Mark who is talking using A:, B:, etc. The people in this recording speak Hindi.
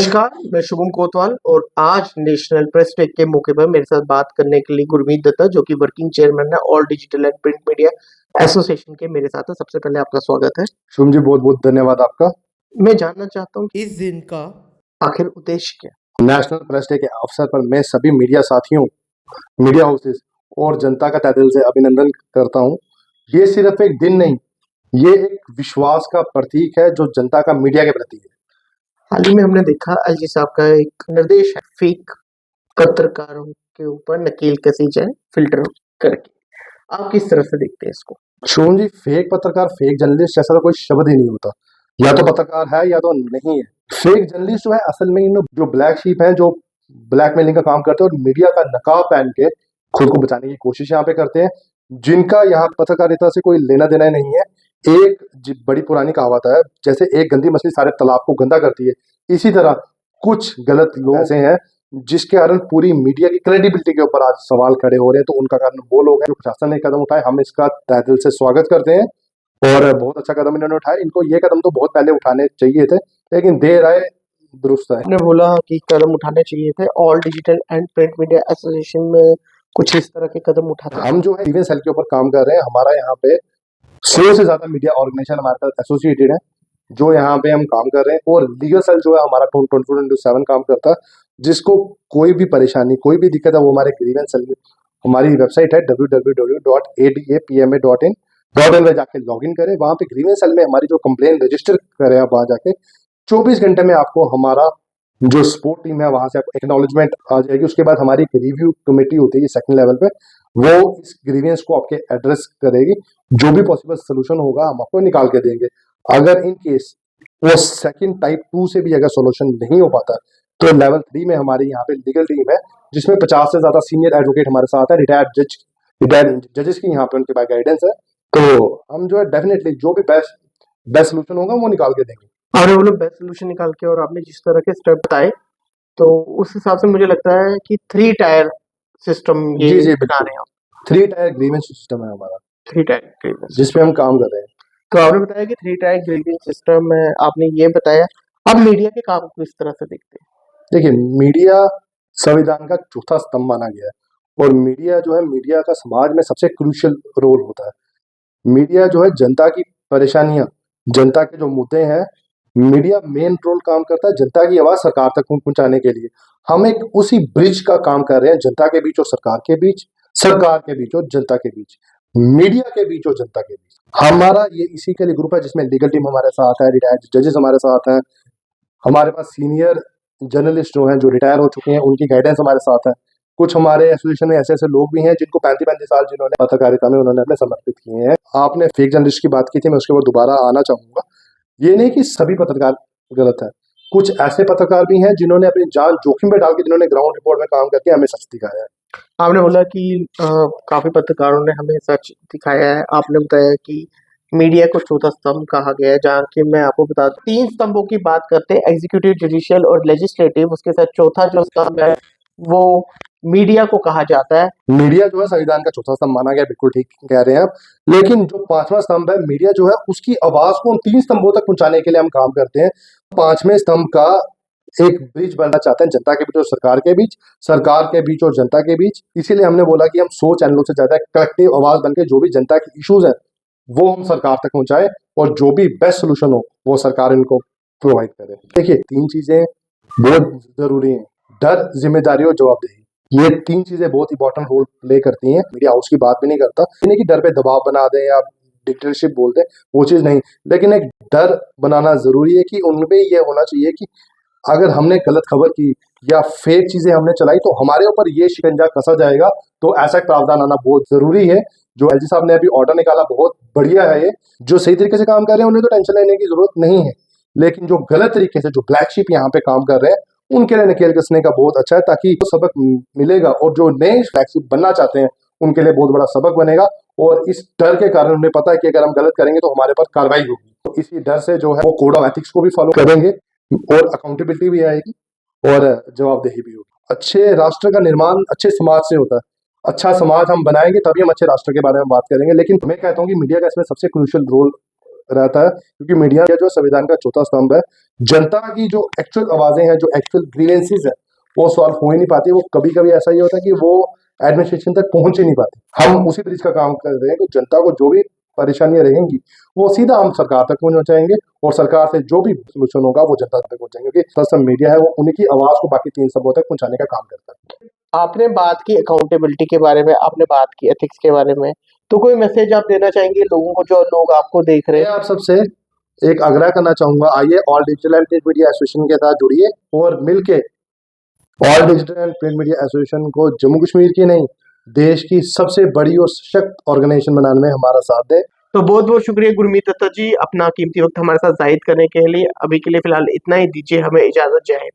A: नमस्कार, मैं शुभम कोतवाल और आज नेशनल प्रेस डे के मौके पर मेरे साथ बात करने के लिए गुरमीत दत्ता जो कि वर्किंग चेयरमैन है all digital and print media association के मेरे साथ है। सबसे पहले आपका स्वागत है।
B: शुभम जी, बहुत बहुत धन्यवाद आपका।
A: मैं जानना चाहता हूँ कि इस दिन का आखिर उद्देश्य क्या?
B: नेशनल प्रेस डे के अवसर पर मैं सभी मीडिया साथियों, मीडिया हाउसेस और जनता का तहे दिल से अभिनंदन करता हूँ। ये सिर्फ एक दिन नहीं, ये एक विश्वास का प्रतीक है जो जनता का मीडिया के प्रति है।
A: हाल ही में हमने देखा एलजी साहब का एक निर्देश है फेक पत्रकारों के ऊपर नकेल कसी जाए फिल्टर करके। आप किस तरह से देखते हैं इसको?
B: शुभम जी, फेक पत्रकार, फेक जर्नलिस्ट जैसा तो कोई शब्द ही नहीं होता। या तो पत्रकार है या तो नहीं है। फेक जर्नलिस्ट जो है असल में जो ब्लैक शीप है, जो ब्लैकमेलिंग का काम करते हैं और मीडिया का नकाब पहन के खुद को बचाने की कोशिश यहाँ पे करते हैं, जिनका यहाँ पत्रकारिता से कोई लेना देना नहीं है। एक बड़ी पुरानी कहावत है, जैसे एक गंदी मछली सारे तालाब को गंदा करती है, इसी तरह कुछ गलत लोग ऐसे हैं जिसके कारण पूरी मीडिया की क्रेडिबिलिटी के ऊपर आज सवाल खड़े हो रहे हैं। तो उनका कारण वो लोग हैं जो प्रशासन ने कदम उठाए, हम इसका तहे दिल से स्वागत करते हैं और बहुत अच्छा कदम इन्होंने उठाया। इनको ये कदम तो बहुत पहले उठाने चाहिए थे, लेकिन देर आए दुरुस्त है।
A: आपने बोला कि कदम उठाने चाहिए थे, all digital and print media association में कुछ इस तरह के कदम उठाते हैं।
B: हम जो है ग्रीवेंस सेल के ऊपर काम कर रहे हैं। हमारा यहाँ पे 100 से ज्यादा मीडिया ऑर्गेनाइजेशन हमारे साथ एसोसिएटेड है जो यहाँ पे हम काम कर रहे हैं, और लीगल सेल जो है हमारा 24/7 काम करता है। जिसको कोई भी परेशानी, कोई भी दिक्कत है, वो हमारे ग्रीवेंस सेल, हमारी वेबसाइट है www.adapma.in में जाके लॉगिन करें। वहाँ पे ग्रीवेंस सेल में हमारी जो कंप्लेन रजिस्टर करें, आप वहाँ जाके 24 घंटे में आपको हमारा जो सपोर्ट टीम है वहां से आपको एक्नॉलेजमेंट आ जाएगी। उसके बाद हमारी रिव्यू कमेटी होती है सेकंड लेवल पे, वो इस ग्रीवेंस को आपके एड्रेस करेगी। जो भी पॉसिबल सोल्यूशन होगा हम आपको निकाल के देंगे। अगर इन केस वो सेकंड टाइप 2 से भी अगर सोल्यूशन नहीं हो पाता तो लेवल 3 में हमारी यहाँ पे लीगल टीम है जिसमें 50 से ज्यादा सीनियर एडवोकेट हमारे साथ है, रिटायर्ड जजेस की यहाँ पे उनके पास गाइडेंस है। तो हम जो है डेफिनेटली जो भी बेस्ट सोल्यूशन होगा वो निकाल के देंगे।
A: और वो लोग बेस्ट सोल्यूशन निकाल के, और आपने जिस तरह के स्टेप बताए तो उस हिसाब से मुझे लगता है कि 3 टायर सिस्टम ये
B: जी
A: बना रहे हैं।
B: 3 टायर ग्रीवेंस सिस्टम है हमारा,
A: 3 टायर ग्रीवेंस
B: जिसपे हम काम कर रहे हैं।
A: तो आपने बताया कि 3 टायर ग्रीवेंस सिस्टम है, आपने ये बताया। आप मीडिया के काम को इस तरह से देखते हैं?
B: देखिए, मीडिया संविधान का चौथा स्तंभ माना गया है और मीडिया जो है, मीडिया का समाज में सबसे क्रूशियल रोल होता है। मीडिया जो है जनता की परेशानियां, जनता के जो मुद्दे हैं, मीडिया मेन रोल काम करता है जनता की आवाज सरकार तक पहुंचाने के लिए। हम एक उसी ब्रिज का काम कर रहे हैं, जनता के बीच और सरकार के बीच, सरकार के बीच और जनता के बीच, मीडिया के बीच और जनता के बीच। हमारा ये इसी के लिए ग्रुप है जिसमें लीगल टीम हमारे साथ है, रिटायर्ड जजेस हमारे साथ हैं, हमारे पास सीनियर जर्नलिस्ट जो हैं जो रिटायर हो चुके हैं उनकी गाइडेंस हमारे साथ है। कुछ हमारे एसोसिएशन में ऐसे ऐसे लोग भी हैं जिनको 35-35 साल जिन्होंने पत्रकारिता में उन्होंने अपने समर्पित किए हैं। आपने फेक जर्नलिस्ट की बात की थी, मैं उसके ऊपर दोबारा आना चाहूंगा। ये नहीं कि सभी पत्रकार गलत है, कुछ ऐसे पत्रकार भी हैं जिन्होंने अपनी जान जोखिम में डाल के, जिन्होंने ग्राउंड रिपोर्ट में काम करके हमें सच दिखाया है।
A: आपने बोला कि काफी पत्रकारों ने हमें सच दिखाया है। आपने बताया कि मीडिया को चौथा स्तंभ कहा गया है, जहाँ की मैं आपको बता दूं 3 स्तंभों की बात करते हैं, एग्जीक्यूटिव, जुडिशियल और लेजिस्लेटिव। उसके साथ चौथा जो स्तंभ है वो मीडिया को कहा जाता है।
B: मीडिया जो है संविधान का चौथा स्तंभ माना गया, बिल्कुल ठीक कह रहे हैं आप। लेकिन जो 5वां स्तंभ है मीडिया जो है, उसकी आवाज को उन 3 स्तंभों तक पहुंचाने के लिए हम काम करते हैं। 5वें स्तंभ का एक ब्रिज बनना चाहते हैं जनता के बीच और सरकार के बीच, सरकार के बीच और जनता के बीच। इसीलिए हमने बोला कि हम 100 चैनलों से ज्यादा कलेक्टिव आवाज बनकर जो भी जनता के इश्यूज है वो हम सरकार तक पहुंचाए, और जो भी बेस्ट सोल्यूशन हो वो सरकार इनको प्रोवाइड करे। देखिए, 3 चीजें बहुत जरूरी हैं: डर, जिम्मेदारी और जवाबदेही। ये 3 चीजें बहुत इंपॉर्टेंट रोल प्ले करती हैं। मीडिया हाउस की बात भी नहीं करता, नहीं कि डर पे दबाव बना दें या डिक्टेटरशिप बोल दें, वो चीज नहीं। लेकिन एक डर बनाना जरूरी है कि उनमें ये होना चाहिए कि अगर हमने गलत खबर की या फेक चीजें हमने चलाई तो हमारे ऊपर ये शिकंजा कसा जाएगा। तो ऐसा प्रावधान आना बहुत जरूरी है। जो एलजी साहब ने अभी ऑर्डर निकाला बहुत बढ़िया है। ये जो सही तरीके से काम कर रहे हैं उन्हें तो टेंशन लेने की जरूरत नहीं है, लेकिन जो गलत तरीके से, जो ब्लैक शीप यहाँ पे काम कर रहे हैं, उनके लिए नकेल कसने का बहुत अच्छा है, ताकि तो सबक मिलेगा। और जो नए ब्लैक शीप बनना चाहते हैं उनके लिए बहुत बड़ा सबक बनेगा। और इस डर के कारण उन्हें पता है कि अगर हम गलत करेंगे तो हमारे पर कार्रवाई होगी, तो इसी डर से जो है वो कोड ऑफ एथिक्स को भी फॉलो करेंगे और अकाउंटेबिलिटी भी आएगी और जवाबदेही भी होगी। अच्छे राष्ट्र का निर्माण अच्छे समाज से होता है। अच्छा समाज हम बनाएंगे तभी हम अच्छे राष्ट्र के बारे में बात करेंगे। लेकिन मैं कहता हूँ कि मीडिया का इसमें सबसे क्रूशियल रोल रहता है, क्योंकि मीडिया जो संविधान का चौथा स्तंभ है, जनता की जो एक्चुअल आवाजें हैं, जो एक्चुअल ग्रीवेंसेस है, वो सॉल्व हो ही नहीं पाती। वो कभी कभी ऐसा ही होता है कि वो एडमिनिस्ट्रेशन तक पहुंच ही नहीं पाती। हम उसी ब्रिज का काम कर रहे हैं कि जनता को जो भी परेशानियां रहेंगी वो सीधा हम सरकार तक पहुंचाएंगे, और सरकार से जो भी सोल्यूशन होगा वो जनता तक पहुंचाएंगे, क्योंकि सबसे मीडिया है वो उन्हीं की आवाज को बाकी तीन सबों तक पहुंचाने का काम करता है।
A: आपने बात की अकाउंटेबिलिटी के बारे में, आपने बात की एथिक्स के बारे में, तो कोई मैसेज आप देना चाहेंगे लोगों को, जो लोग आपको देख रहे
B: मैं
A: हैं?
B: आप सबसे एक आग्रह करना चाहूंगा, आइए all digital and print media association के साथ जुड़िए और मिलके all digital and print media association को जम्मू कश्मीर की नहीं, देश की सबसे बड़ी और सशक्त ऑर्गेनाइजेशन बनाने में हमारा साथ दें।
A: तो बहुत बहुत शुक्रिया गुरमीत दत्ता जी, अपना कीमती वक्त हमारे साथ जाहिद करने के लिए। अभी के लिए फिलहाल इतना ही, दीजिए हमें इजाजत। जय हिंद।